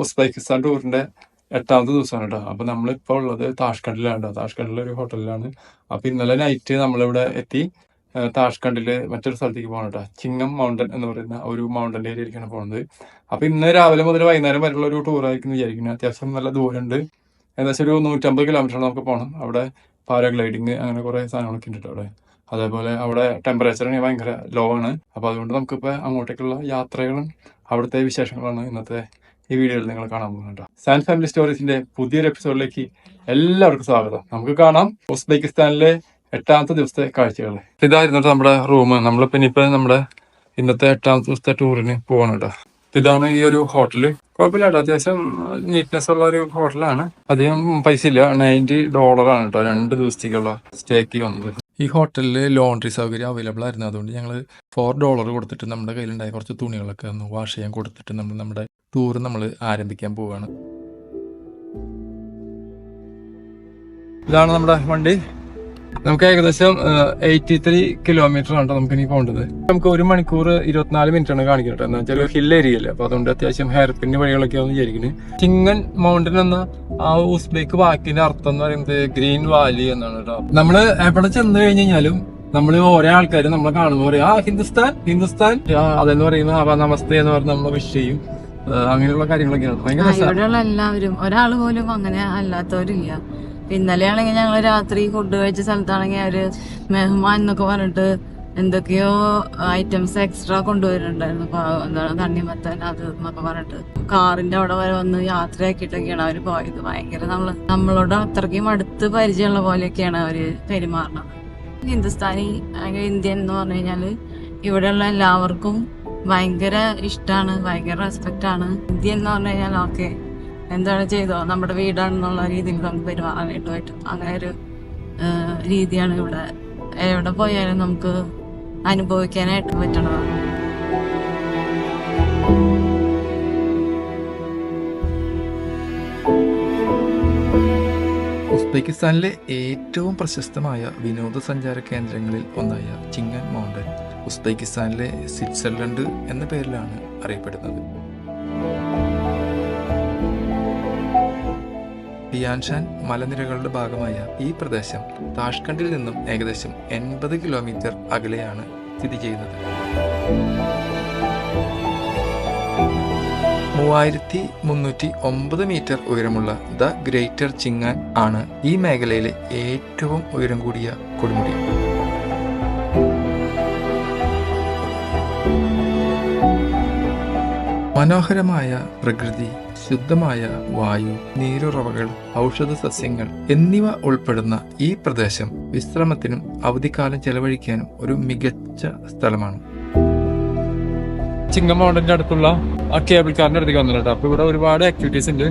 Uzbekistan ടൂറിന്റെ 8ാമത്തെ ദിവസമാണ് കേട്ടോ. അപ്പൊ നമ്മളിപ്പോ ഉള്ളത് താഷ്കണ്ടിലാണ് കേട്ടോ. താഷ്കണ്ടിലെ ഒരു ഹോട്ടലിലാണ്. അപ്പൊ ഇന്നലെ നൈറ്റ് നമ്മളിവിടെ എത്തി. താഷ്കണ്ടില് മറ്റൊരു സ്ഥലത്തേക്ക് പോകണം കേട്ടോ. ചിങ്ങം മൗണ്ടൻ എന്ന് പറയുന്ന ഒരു മൗണ്ടൻ ഏരിയയിലേക്കാണ് പോകുന്നത്. അപ്പൊ ഇന്ന് രാവിലെ മുതൽ വൈകുന്നേരം വരെയുള്ള ഒരു ടൂർ ആയിരിക്കും വിചാരിക്കുന്നത്. അത്യാവശ്യം നല്ല ദൂരമുണ്ട്. ഏകദേശം ഒരു 150 കിലോമീറ്റർ നമുക്ക് പോകണം. അവിടെ പാരാഗ്ലൈഡിങ് അങ്ങനെ കുറെ സാധനങ്ങളൊക്കെ ഉണ്ട് അവിടെ. അതേപോലെ അവിടെ ടെമ്പറേച്ചർ ഭയങ്കര ലോ ആണ്. അപ്പൊ അതുകൊണ്ട് നമുക്കിപ്പോൾ അങ്ങോട്ടേക്കുള്ള യാത്രകളും അവിടുത്തെ വിശേഷങ്ങളാണ് ഇന്നത്തെ ഈ വീഡിയോയിൽ നിങ്ങൾ കാണാൻ പോകുന്നുണ്ട്. സാൻഡ് ഫാമിലി സ്റ്റോറീസിന്റെ പുതിയൊരു എപ്പിസോഡിലേക്ക് എല്ലാവർക്കും സ്വാഗതം. നമുക്ക് കാണാം ഉസ്ബെക്കിസ്ഥാനിലെ 8ാമത്തെ ദിവസത്തെ കാഴ്ചകൾ. ഇതായിരുന്നു നമ്മുടെ റൂം. നമ്മളിപ്പോ ഇനിയിപ്പോ നമ്മുടെ ഇന്നത്തെ 8ാമത്തെ ദിവസത്തെ ടൂറിന് പോവാണ് കേട്ടോ. ഇതാണ് ഈ ഒരു ഹോട്ടല്. കുഴപ്പമില്ല കേട്ടോ, അത്യാവശ്യം നീറ്റ്നെസ് ഉള്ള ഒരു ഹോട്ടലാണ്. അധികം പൈസ ഇല്ല. $90 ആണ് കേട്ടോ 2 ദിവസത്തേക്കുള്ള സ്റ്റേക്ക് വന്നത്. ഈ ഹോട്ടലിൽ ലോണ്ടറി സൗകര്യം അവൈലബിൾ ആയിരുന്നു. അതുകൊണ്ട് ഞങ്ങൾ $4 കൊടുത്തിട്ട് നമ്മുടെ കയ്യിലുണ്ടായ കുറച്ച് തുണികളൊക്കെ ഒന്ന് വാഷ് ചെയ്യാൻ കൊടുത്തിട്ട് നമ്മുടെ ടൂർ നമ്മൾ ആരംഭിക്കാൻ പോവുകയാണ്. ഇതാണ് നമ്മുടെ വണ്ടി. നമുക്ക് ഏകദേശം 83 കിലോമീറ്റർ ആണ് നമുക്ക് ഇനി പോകേണ്ടത്. നമുക്ക് 1 മണിക്കൂർ 24 മിനിറ്റ് ആണ് കാണിക്കട്ടെ. എന്ന് വെച്ചാൽ ഹിൽ ഏരിയ അല്ലേ, അപ്പൊ അതുകൊണ്ട് അത്യാവശ്യം ഹെയർപിൻ വഴികളൊക്കെ ആണെന്ന് വിചാരിക്കുന്നത്. ചിങ്ങൻ മൗണ്ടൻ എന്ന ആ ഉസ്ബെക്ക് വാക്കിന്റെ അർത്ഥം എന്ന് പറയുന്നത് ഗ്രീൻ വാലി എന്നാണ് കേട്ടോ. നമ്മള് എവിടെ ചെന്ന് കഴിഞ്ഞാലും നമ്മള് ഓരോ ആൾക്കാർ നമ്മളെ കാണുമ്പോൾ പറയും ഹിന്ദുസ്ഥാൻ അതെന്ന് പറയുന്ന നമസ്തേ എന്ന് പറഞ്ഞ് നമ്മളെ വിഷ് ചെയ്യും. അങ്ങനെയുള്ള കാര്യങ്ങളൊക്കെയാണ് ഭയങ്കര. എല്ലാവരും ഒരാൾ പോലും അങ്ങനെ അല്ലാത്തവരില്ല. ഇന്നലെയാണെങ്കിൽ ഞങ്ങള് രാത്രി ഫുഡ് കഴിച്ച സ്ഥലത്താണെങ്കിൽ അവര് മെഹ്മാൻ എന്നൊക്കെ പറഞ്ഞിട്ട് എന്തൊക്കെയോ ഐറ്റംസ് എക്സ്ട്രാ കൊണ്ടുവരുന്നുണ്ടായിരുന്നു. എന്താണ് തണ്ണിമത്തൻ അത് എന്നൊക്കെ പറഞ്ഞിട്ട് കാറിന്റെ അവിടെ വരെ വന്ന് യാത്രയാക്കിയിട്ടൊക്കെയാണ് അവര് പോയത്. ഭയങ്കര നമ്മളോട് അത്രയ്ക്കും അടുത്ത് പരിചയമുള്ള പോലെയൊക്കെയാണ് അവര് പെരുമാറുന്നത്. ഹിന്ദുസ്ഥാനി അല്ലെങ്കിൽ ഇന്ത്യൻ എന്ന് പറഞ്ഞു കഴിഞ്ഞാല് ഇവിടെയുള്ള എല്ലാവർക്കും ഭയങ്കര ഇഷ്ടമാണ്, ഭയങ്കര റെസ്പെക്റ്റ് ആണ്. ഇന്ത്യൻ എന്ന് പറഞ്ഞു കഴിഞ്ഞാൽ ഓക്കെ എന്താണ് ചെയ്തോ നമ്മുടെ വീടാണെന്നുള്ള രീതിയിൽ നമുക്ക് പെരുമാറാനായിട്ട് പറ്റും. അങ്ങനെ ഒരു രീതിയാണ് ഇവിടെ എവിടെ പോയാലും നമുക്ക് അനുഭവിക്കാനായിട്ട് പറ്റണതാണ്. ഉസ്ബെക്കിസ്ഥാനിലെ ഏറ്റവും പ്രശസ്തമായ വിനോദസഞ്ചാര കേന്ദ്രങ്ങളിൽ ഒന്നായ ചിങ്ങൻ മൗണ്ടൻ ഉസ്ബെക്കിസ്ഥാനിലെ സ്വിറ്റ്സർലൻഡ് എന്ന പേരിലാണ് അറിയപ്പെടുന്നത്. ടിയാൻഷാൻ മലനിരകളുടെ ഭാഗമായ ഈ പ്രദേശം താഷ്കണ്ടിൽ നിന്നും ഏകദേശം 80 കിലോമീറ്റർ അകലെയാണ് സ്ഥിതി ചെയ്യുന്നത്. 3309 മീറ്റർ ഉയരമുള്ള ദ ഗ്രേറ്റർ ചിങ്ങാൻ ആണ് ഈ മേഖലയിലെ ഏറ്റവും ഉയരം കൂടിയ കൊടുമുടി. മനോഹരമായ പ്രകൃതി, ശുദ്ധമായ വായു, നീരുറവകൾ, ഔഷധ സസ്യങ്ങൾ എന്നിവ ഉൾപ്പെടുന്ന ഈ പ്രദേശം വിശ്രമത്തിനും അവധിക്കാലം ചെലവഴിക്കാനും ഒരു മികച്ച സ്ഥലമാണ്. ചിങ്ങം മൗണ്ടന്റെ അടുത്തുള്ള ആ കേബിൾ കാറിന്റെ അടുത്തേക്ക് വന്നിട്ടുണ്ട്. അപ്പൊ ഇവിടെ ഒരുപാട് ആക്ടിവിറ്റീസ് ഉണ്ട്.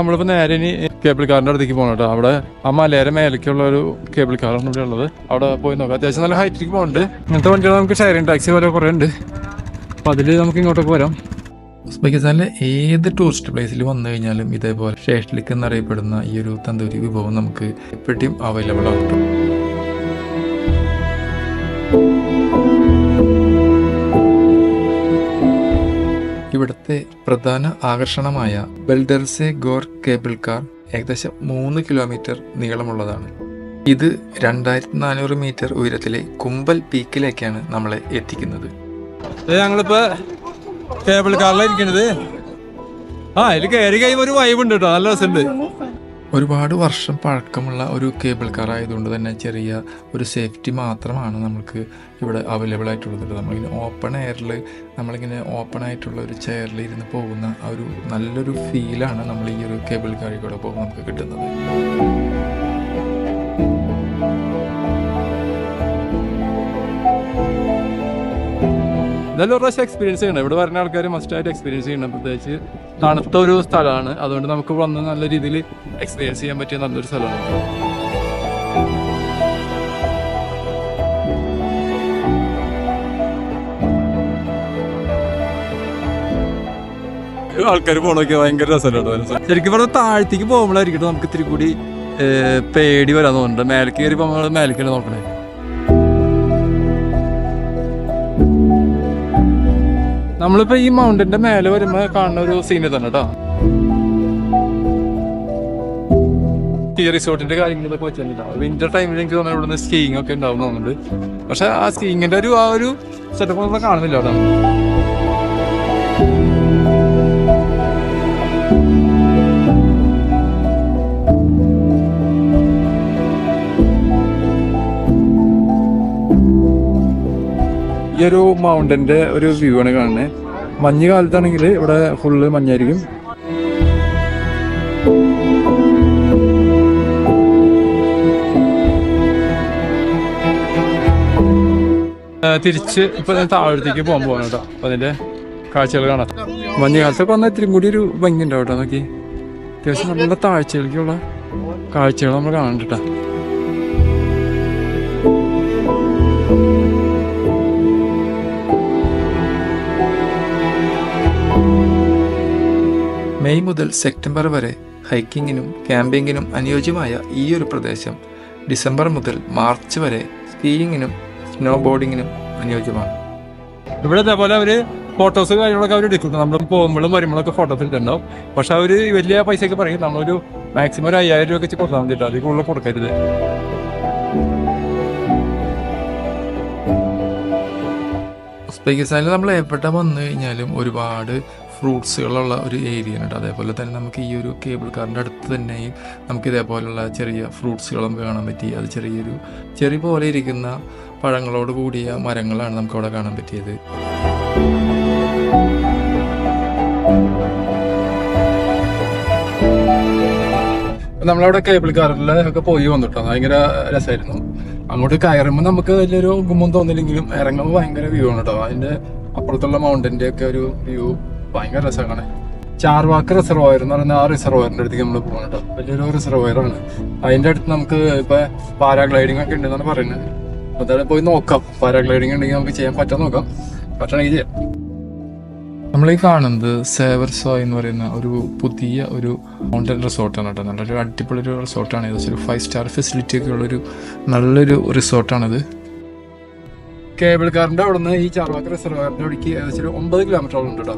നമ്മളിപ്പോ നേരെ ഇനി കേബിൾ കാറിന്റെ അടുത്തേക്ക് പോകണം കേട്ടോ. അവിടെ ആ മലയുടെ മേലേക്കുള്ള ഒരു കേബിൾ കാറാണ് ഇവിടെ ഉള്ളത്. അവിടെ പോയി നോക്കാം. അത്യാവശ്യം നല്ല ഹൈറ്റിലേക്ക് പോകുന്നുണ്ട്. ഇങ്ങനത്തെ വണ്ടികൾ നമുക്ക് ഷെയറിംഗ് ടാക്സി പോലെ കുറെ ഉണ്ട്. അപ്പൊ അതില് നമുക്ക് ഇങ്ങോട്ടൊക്കെ വരാം. ഉസ്ബെക്കിസ്ഥാനിലെ ഏത് ടൂറിസ്റ്റ് പ്ലേസിൽ വന്നു കഴിഞ്ഞാലും ഇതേപോലെ ഷേഷ്ലിക് എന്നറിയപ്പെടുന്ന ഈ ഒരു തന്തൂരി വിഭവം നമുക്ക് എപ്പോഴും അവൈലബിൾ ആകും. ഇവിടുത്തെ പ്രധാന ആകർഷണമായ ബെൽഡർസെ ഗോർ കേബിൾ കാർ ഏകദേശം 3 കിലോമീറ്റർ നീളമുള്ളതാണ്. ഇത് 2400 മീറ്റർ ഉയരത്തിലെ കുംബൽ പീക്കിലേക്കാണ് നമ്മളെ എത്തിക്കുന്നത്. ഞങ്ങളിപ്പോ കേബിൾ കാറിലായിരിക്കണത്. ഇതിൽ കയറി കഴിയുമ്പോൾ ഒരു വൈബ് ഉണ്ട് കേട്ടോ, നല്ല രസമുണ്ട്. ഒരുപാട് വർഷം പഴക്കമുള്ള ഒരു കേബിൾ കാർ ആയതുകൊണ്ട് തന്നെ ചെറിയ ഒരു സേഫ്റ്റി മാത്രമാണ് നമുക്ക് ഇവിടെ അവൈലബിൾ ആയിട്ടുള്ളത്. നമ്മളിങ്ങനെ നമ്മളിങ്ങനെ ഓപ്പൺ ആയിട്ടുള്ള ഒരു ചെയറിൽ ഇരുന്ന് പോകുന്ന ഒരു നല്ലൊരു ഫീലാണ് നമ്മൾ ഈ ഒരു കേബിൾ കാറിൽ കൂടെ പോകുമ്പോൾ നമുക്ക് കിട്ടുന്നത്. ഇതെല്ലാം ഒരു പ്രാവശ്യം എക്സ്പീരിയൻസ് ചെയ്യണം. ഇവിടെ വരുന്ന ആൾക്കാർ മസ്റ്റായിട്ട് എക്സ്പീരിയൻസ് ചെയ്യണം. പ്രത്യേകിച്ച് തണുത്ത ഒരു സ്ഥലമാണ്. അതുകൊണ്ട് നമുക്ക് വന്ന് നല്ല രീതിയിൽ എക്സ്പീരിയൻസ് ചെയ്യാൻ പറ്റിയ നല്ലൊരു സ്ഥലമാണ്. ആൾക്കാർ പോകണമൊക്കെ ഭയങ്കര രസമല്ലോ. ശരിക്കും പറഞ്ഞാൽ താഴത്തേക്ക് പോകുമ്പോഴായിരിക്കും നമുക്ക് ഇത്തിരി കൂടി പേടി വരാൻ തോന്നുന്നുണ്ട്. മേലേക്ക് കയറിയപ്പോൾ നമ്മൾ മേലേക്കല്ലേ നോക്കണേ. നമ്മളിപ്പോൾ ഈ മൗണ്ടൻ്റെ മേലെ വരുമ്പോൾ കാണുന്ന ഒരു സീനിൽ തന്നെ കേട്ടോ. ഈ റിസോർട്ടിന്റെ കാര്യങ്ങളൊക്കെ വെച്ചിട്ടുണ്ടാവും. വിന്റർ ടൈമിൽ എനിക്ക് തോന്നുന്നു ഇവിടുന്ന് സ്കീയിങ് ഒക്കെ ഉണ്ടാവും തോന്നുന്നുണ്ട്. പക്ഷെ ആ സ്കീയിങ്ങിന്റെ ആ ഒരു സെറ്റപ്പ് ഒന്നും കാണുന്നില്ല അവിടെ. ഈ ഒരു മൗണ്ടന്റെ ഒരു വ്യൂ ആണ് കാണുന്നത്. മഞ്ഞ് കാലത്താണെങ്കിൽ ഇവിടെ ഫുള്ള് മഞ്ഞായിരിക്കും. തിരിച്ച് ഇപ്പൊ താഴത്തേക്ക് പോകാൻ പോകണം കേട്ടോ. അപ്പൊ അതിന്റെ കാഴ്ചകൾ കാണാം. മഞ്ഞ് കാലത്തൊക്കെ വന്നാൽ ഇത്തിരി കൂടി ഒരു ഭംഗി ഉണ്ടാവും കേട്ടോ. നോക്കി അത്യാവശ്യം നല്ല താഴ്ചയിലേക്കുള്ള കാഴ്ചകൾ നമ്മൾ കാണുന്നുണ്ട് കേട്ടോ. മെയ് മുതൽ സെപ്റ്റംബർ വരെ ഹൈക്കിങ്ങിനും ക്യാമ്പിങ്ങിനും അനുയോജ്യമായ ഈ ഒരു പ്രദേശം ഡിസംബർ മുതൽ മാർച്ച് വരെ സ്കീയിങ്ങിനും സ്നോ ബോർഡിങ്ങിനും അനുയോജ്യമാണ്. ഇവിടെ ഇതേപോലെ അവര് ഫോട്ടോസ് കാര്യങ്ങളൊക്കെ അവർ എടുക്കും. നമ്മൾ പോകുമ്പോഴും വരുമ്പോഴൊക്കെ ഫോട്ടോസ് എടുത്തിട്ടുണ്ടാവും. പക്ഷെ അവര് വലിയ പൈസയൊക്കെ പറയും. നമ്മളൊരു മാക്സിമം ഒരു 5000 രൂപ വെച്ച് കൊടുത്താൽ മതി. അതിൽ കൂടുതൽ കൊടുക്കരുത്. ഉസ്ബെക്കിസ്ഥാനിൽ നമ്മൾ എവിടെ വന്നു കഴിഞ്ഞാലും ഒരുപാട് ഫ്രൂട്ട്സുകളുള്ള ഒരു ഏരിയ ഉണ്ട്. അതേപോലെ തന്നെ നമുക്ക് ഈ ഒരു കേബിൾ കാറിൻ്റെ അടുത്ത് തന്നെയും നമുക്ക് ഇതേപോലുള്ള ചെറിയ ഫ്രൂട്ട്സുകളും കാണാൻ പറ്റി. അത് ചെറി പോലെ ഇരിക്കുന്ന പഴങ്ങളോട് കൂടിയ മരങ്ങളാണ് നമുക്കവിടെ കാണാൻ പറ്റിയത്. നമ്മളവിടെ കേബിൾ കാറിലൊക്കെ പോയി വന്നിട്ടോ. ഭയങ്കര രസമായിരുന്നു. അങ്ങോട്ട് കയറുമ്പോൾ നമുക്ക് വലിയൊരു ഗുമ്മം തോന്നില്ലെങ്കിലും ഇറങ്ങുമ്പോൾ ഭയങ്കര വ്യൂ ആണ് കേട്ടോ. അതിന്റെ അപ്പുറത്തുള്ള മൗണ്ടന്റെ ഒക്കെ ഒരു വ്യൂ ഭയങ്കര രസമാണ്. ചാർവാക്ക് റിസർവോയർ എന്ന് പറയുന്ന ആ റിസർവോയറിന്റെ അടുത്തേക്ക് നമ്മൾ പോകണം കേട്ടോ. വലിയൊരു റിസർവോയർ ആണ്. അതിന്റെ അടുത്ത് നമുക്ക് ഇപ്പൊ പാരാഗ്ലൈഡിങ് ഒക്കെ ഉണ്ടെന്നാണ് പറയുന്നത്. അതായത് പോയി നോക്കാം. പാരാഗ്ലൈഡിങ് ഉണ്ടെങ്കിൽ നമുക്ക് ചെയ്യാൻ പറ്റാൻ നോക്കാം. പറ്റണമെങ്കിൽ ചെയ്യാം. നമ്മളീ കാണുന്നത് സേവർസോയ് എന്ന് പറയുന്ന ഒരു പുതിയ ഒരു മൗണ്ടൻ റിസോർട്ടാണ് കേട്ടോ. നല്ലൊരു അടിപൊളി ഒരു റിസോർട്ടാണ്. ഏകദേശം ഒരു 5 സ്റ്റാർ ഫെസിലിറ്റി ഒക്കെ ഉള്ളൊരു നല്ലൊരു റിസോർട്ടാണിത്. കേബിൾ കാറിന്റെ അവിടെ നിന്ന് ഈ ചാർവാക്ക് റിസർവോയറിന്റെ അവിടേക്ക് ഏകദേശം ഒരു 9 കിലോമീറ്ററോളം ഉണ്ട് കേട്ടോ.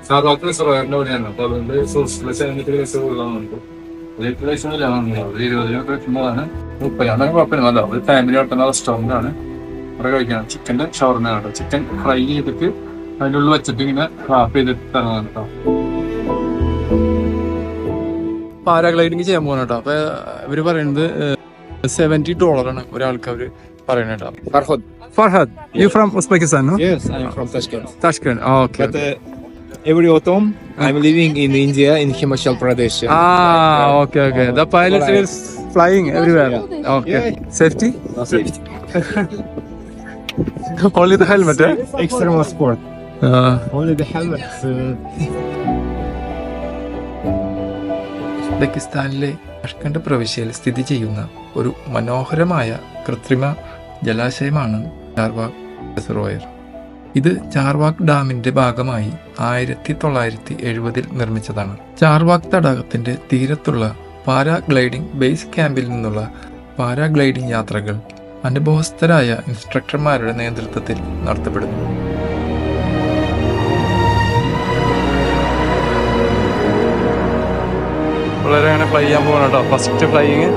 ചാർവാക്ക് റിസർവോയറിന്റെ അവിടെയാണ്. അപ്പൊ അതുകൊണ്ട് കുഴപ്പമില്ല. ഒരു ഫാമിലി നടത്തുന്ന റെസ്റ്റോറന്റ് ആണ്. അവിടെ കഴിക്കണം. ചിക്കന്റെ ഷവർമയാണ് കേട്ടോ. ചിക്കൻ ഫ്രൈ ചെയ്തിട്ട് അതിൻ്റെ ഉള്ളിൽ വെച്ചിട്ട് ഇങ്ങനെ റാപ്പ് ചെയ്തിട്ട് തരുന്നതാണ് കേട്ടോ. പാരാഗ്ലൈഡിങ് ചെയ്യാൻ പോകണം കേട്ടോ. അപ്പൊ ഇവര് പറയുന്നത് $70 ഒരാൾക്ക് അവര് പറയുന്നത് കേട്ടോ. Farhad, you from Uzbekistan, no? Yes, I am from Tashkent. Tashkent, okay. But every autumn, I'm living in India, in Himachal Pradesh. Okay. The pilot is flying everywhere. Okay. Safety? Safety. Only the helmet, eh? Extreme sport. Only the helmet. ഉസ്ബെക്കിസ്ഥാനിലെ താഷ്കണ്ട് പ്രവിശ്യയിൽ സ്ഥിതി ചെയ്യുന്ന ഒരു മനോഹരമായ കൃത്രിമ ജലാശയമാണ് ചാർവാക് reservoir. ഇത് ചാർവാക് ഡാമിന്റെ ഭാഗമായി 1970 നിർമ്മിച്ചതാണ്. ചാർവാക് തടാകത്തിന്റെ തീരത്തുള്ള പാരാഗ്ലൈഡിംഗ് ബേസ് ക്യാമ്പിൽ നിന്നുള്ള പാരാഗ്ലൈഡിംഗ് യാത്രകൾ അനുഭവസ്ഥരായ ഇൻസ്ട്രക്ടർമാരുടെ നേതൃത്വത്തിൽ നടത്തപ്പെടുന്നു. വളരെ അങ്ങനെ ഫ്ലൈ ചെയ്യാൻ പോകണം കേട്ടോ. First flying.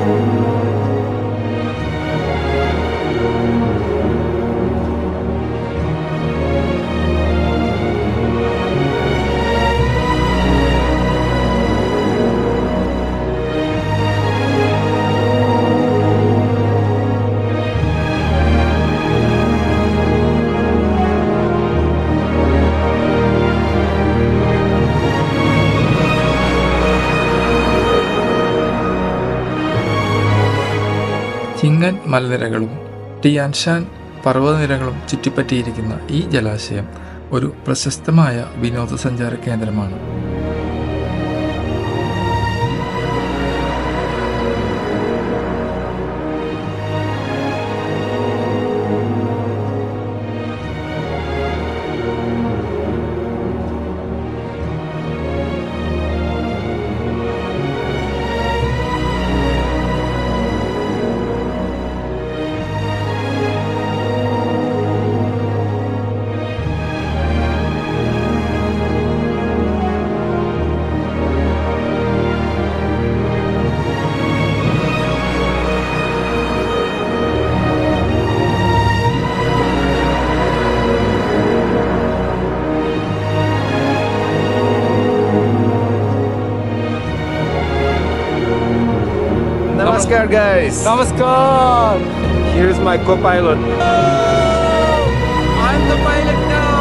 ചിങ്ങൻ മലനിരകളും ടിയാൻഷാൻ പർവ്വതനിരകളും ചുറ്റിപ്പറ്റിയിരിക്കുന്ന ഈ ജലാശയം ഒരു പ്രശസ്തമായ വിനോദസഞ്ചാര കേന്ദ്രമാണ്. Namaskar, guys. Namaskar. Here's my co-pilot. I'm the pilot now.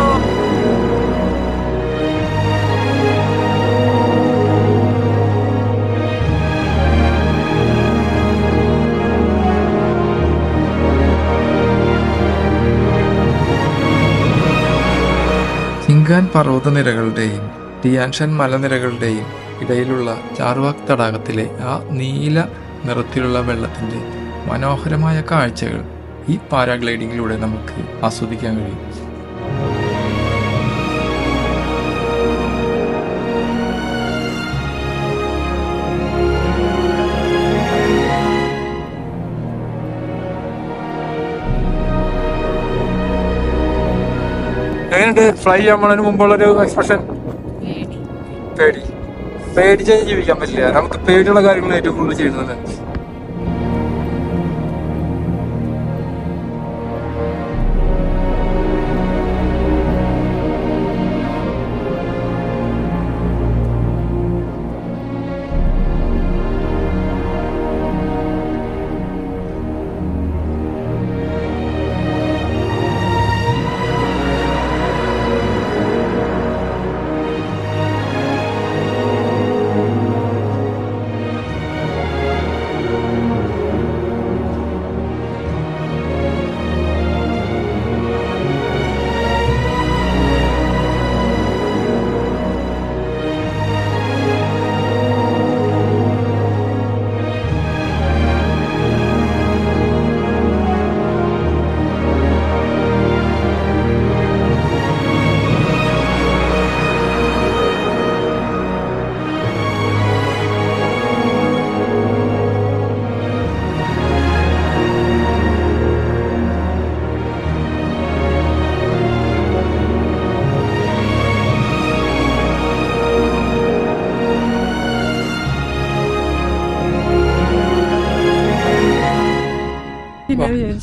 സിംഗാൻ പർവ്വതനിരകളുടെയും ടിയാൻഷൻ മലനിരകളുടെയും ഇടയിലുള്ള ചാർവാക് തടാകത്തിലെ ആ നീല നിറത്തിലുള്ള വെള്ളത്തിൻ്റെ മനോഹരമായ കാഴ്ചകൾ ഈ പാരാഗ്ലൈഡിങ്ങിലൂടെ നമുക്ക് ആസ്വദിക്കാൻ കഴിയും. എങ്ങനെയുണ്ട് ഫ്ലൈ ചെയ്യാൻ പോണതിന് മുമ്പുള്ളൊരു എക്സ്പ്രഷൻ? പേടിച്ച് ജീവിക്കാൻ പറ്റില്ല. നമുക്ക് പേടിയുള്ള കാര്യങ്ങൾ ഏറ്റവും കൂടുതൽ ചെയ്യുന്നത്.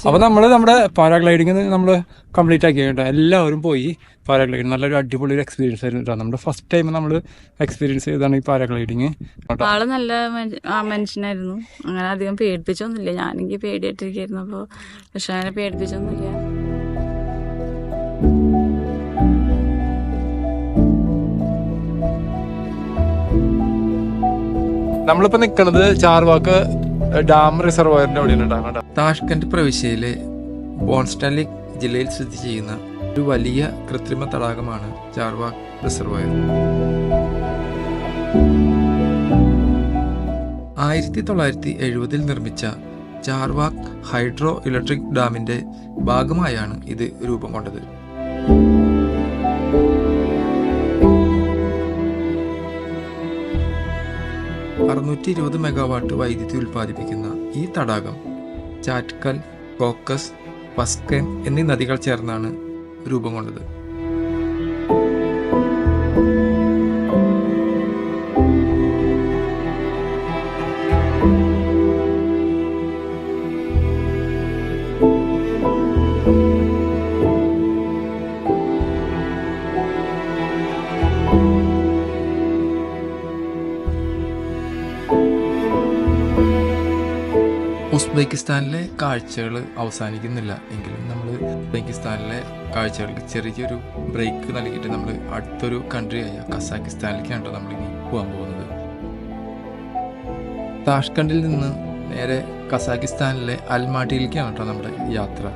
അപ്പൊ നമ്മുടെ പാരാഗ്ലൈഡിങ് നമ്മൾ കംപ്ലീറ്റ് ആക്കി കേട്ടോ. എല്ലാവരും പോയി പാരാഗ്ലൈഡിങ് നല്ലൊരു അടിപൊളി ഒരു എക്സ്പീരിയൻസ് ആയിരുന്നു കേട്ടോ. നമ്മുടെ ഫസ്റ്റ് ടൈം നമ്മൾ എക്സ്പീരിയൻസ് ചെയ്തതാണ് ഈ പാരാഗ്ലൈഡിങ്. ആള് നല്ല മനുഷ്യനായിരുന്നു. അങ്ങനെ അധികം പേടിപ്പിച്ചൊന്നുമില്ല. ഞാനെങ്കിൽ പേടിയായിട്ടിരിക്കുന്നു. അപ്പോൾ പക്ഷെ അങ്ങനെ പേടിപ്പിച്ചൊന്നുമില്ല. നമ്മളിപ്പോ നിൽക്കുന്നത് ചാർവാക്ക് ഡാം റിസർവോയറിന്റെ അവിടെയാണ്. താഷ്കന്റ് പ്രവിശ്യയിലെ ബോൺസ്റ്റാലിക് ജില്ലയിൽ സ്ഥിതി ചെയ്യുന്ന ഒരു വലിയ കൃത്രിമ തടാകമാണ് ചാർവാക് റിസർവോയർ. 1970 നിർമ്മിച്ച ചാർവാക് ഹൈഡ്രോ ഇലക്ട്രിക് ഡാമിന്റെ ഭാഗമായാണ് ഇത് രൂപം കൊണ്ടത്. $620 മെഗാവാട്ട് വൈദ്യുതി ഉൽപ്പാദിപ്പിക്കുന്ന ഈ തടാകം ചാറ്റ്കൽ, കോക്കസ്, പസ്കൻ എന്നീ നദികൾ ചേർന്നാണ് രൂപം കൊണ്ടത്. ഉസ്ബെക്കിസ്ഥാനിലെ കാഴ്ചകൾ അവസാനിക്കുന്നില്ല എങ്കിലും നമ്മൾ ഉസ്ബെക്കിസ്ഥാനിലെ കാഴ്ചകൾക്ക് ചെറിയൊരു ബ്രേക്ക് നൽകിയിട്ട് നമ്മൾ അടുത്തൊരു കൺട്രിയായ കസാക്കിസ്ഥാനിലേക്കാണ് നമ്മളിനി പോകാൻ പോകുന്നത്. താഷ്കണ്ടിൽ നിന്ന് നേരെ കസാക്കിസ്ഥാനിലെ അൽമാട്ടിയിലേക്കാണ് കേട്ടോ നമ്മുടെ യാത്ര.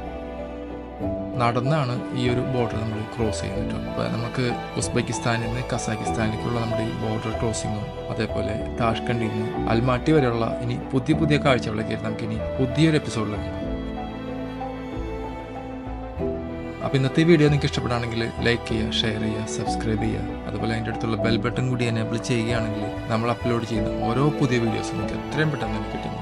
നടന്നാണ് ഈ ഒരു ബോർഡർ നമ്മൾ ക്രോസ് ചെയ്യുന്നത്. അപ്പോൾ നമുക്ക് ഉസ്ബെക്കിസ്ഥാനിൽ നിന്ന് കസാക്കിസ്ഥാനിലേക്കുള്ള നമ്മുടെ ഈ ബോർഡർ ക്രോസിങ്ങും അതേപോലെ താഷ്കണ്ടിൽ നിന്ന് അൽമാട്ടി വരെയുള്ള ഇനി പുതിയ കാഴ്ചകളൊക്കെ നമുക്ക് ഇനി പുതിയൊരു എപ്പിസോഡിലേക്ക്. അപ്പോൾ ഇന്നത്തെ വീഡിയോ നിങ്ങൾക്ക് ഇഷ്ടപ്പെടുകയാണെങ്കിൽ ലൈക്ക് ചെയ്യുക, ഷെയർ ചെയ്യുക, സബ്സ്ക്രൈബ് ചെയ്യുക. അതുപോലെ അതിൻ്റെ അടുത്തുള്ള ബെൽ ബട്ടൺ കൂടി എനേബിൾ ചെയ്യുകയാണെങ്കിൽ നമ്മൾ അപ്ലോഡ് ചെയ്യുന്ന ഓരോ പുതിയ വീഡിയോസും നിങ്ങൾക്ക് എത്രയും പെട്ടെന്ന് കിട്ടുന്നു.